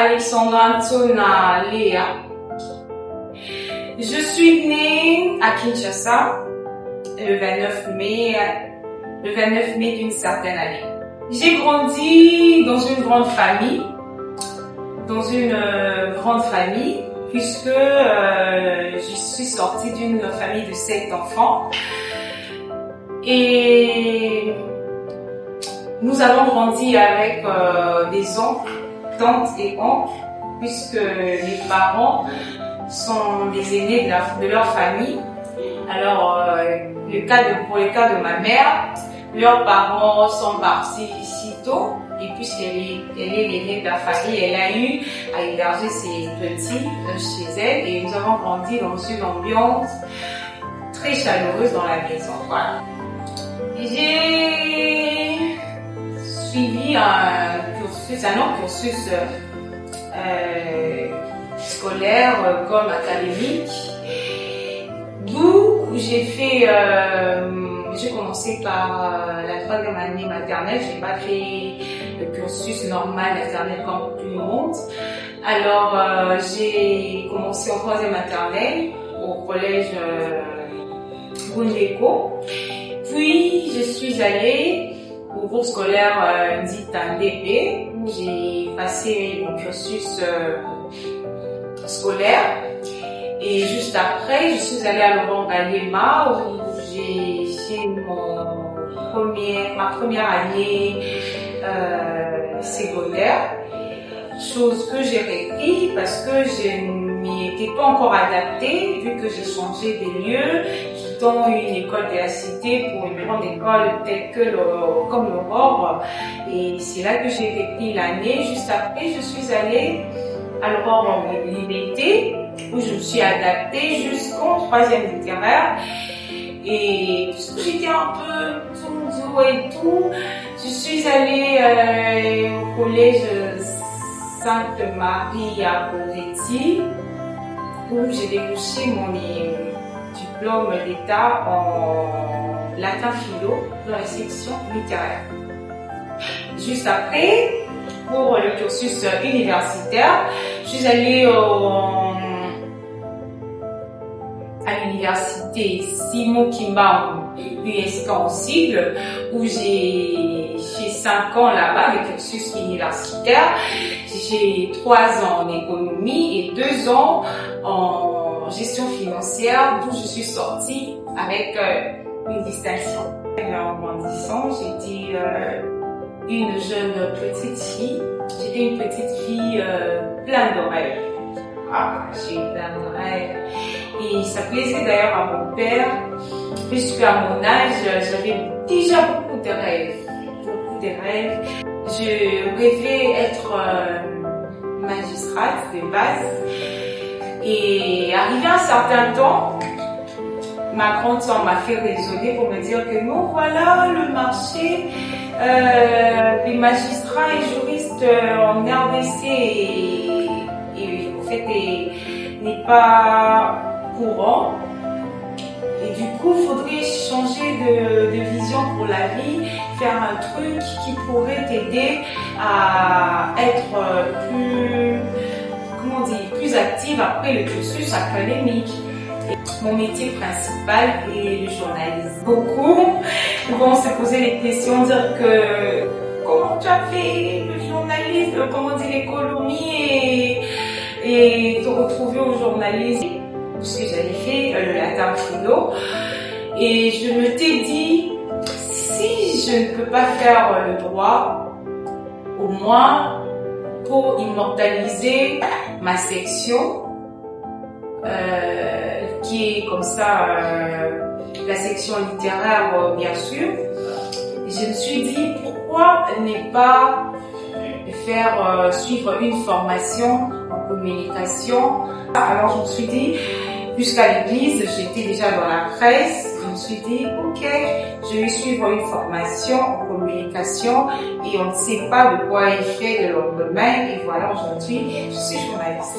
Alexandra Ntona Léa. Je suis née à Kinshasa le 29 mai d'une certaine année. J'ai grandi dans une grande famille, puisque je suis sortie d'une famille de 7 enfants. Et nous avons grandi avec des oncles, tantes et oncles, puisque les parents sont les aînés de leur famille. Alors, pour le cas de ma mère, leurs parents sont partis si tôt, et puisqu'elle est l'aînée de la famille, elle a eu à héberger ses petits chez elle, et nous avons grandi dans une ambiance très chaleureuse dans la maison. Voilà. J'ai suivi un autre cursus scolaire comme académique, d'où j'ai commencé par la 3e année maternelle. J'ai pas fait le cursus normal maternel comme tout le monde. Alors j'ai commencé en 3e maternelle au collège Gundeko. Puis je suis allée au groupe scolaire dit NDP, où j'ai passé mon cursus scolaire. Et juste après, je suis allée à Laurent Galliema, où j'ai fait ma première année secondaire. Chose que j'ai repris parce que je n'y étais pas encore adaptée, vu que j'ai changé des lieux, quittant une école de la cité pour une grande école telle que comme l'Aurore. Et c'est là que j'ai repris l'année. Juste après, je suis allée à l'Aurore en Liberté, où je me suis adaptée jusqu'en 3e littéraire. Et puisque j'étais un peu tout et tout, je suis allée au collège Sainte-Marie à Poretti, où j'ai débouché mon diplôme d'État en latin philo dans la section littéraire. Juste après, pour le cursus universitaire, je suis allée à l'université Simon Kimba USK en sigle, où j'ai fait 5 ans là-bas, le cursus universitaire. J'ai 3 ans en économie et 2 ans en gestion financière, d'où je suis sortie avec une distinction. En grandissant, j'étais une jeune petite fille. J'étais une petite fille pleine de rêves. J'ai eu plein de rêves. Et ça plaisait d'ailleurs à mon père, puisque à mon âge, j'avais déjà beaucoup de rêves. Je rêvais être magistrate de base. Et arrivé un certain temps, ma grande sœur m'a fait raisonner pour me dire que non, voilà, le marché des magistrats et juristes en RDC et en fait n'est pas courant. Et du coup, il faudrait changer de vision pour la vie, faire un truc qui pourrait t'aider à être plus active après le cursus académique. Et mon métier principal est le journalisme. Beaucoup vont se poser des questions, dire que comment tu as fait le journalisme, comment dire l'économie et te retrouver au journalisme, puisque j'avais fait le latin philo. Et je me t'ai dit, si je ne peux pas faire le droit, au moins pour immortaliser ma section, qui est comme ça la section littéraire bien sûr, je me suis dit pourquoi ne pas faire suivre une formation en communication. Alors je me suis dit, puisqu'à l'église j'étais déjà dans la presse, je me suis dit ok, je vais suivre une formation en communication et on ne sait pas de quoi il fait le lendemain, et voilà, aujourd'hui je suis journaliste.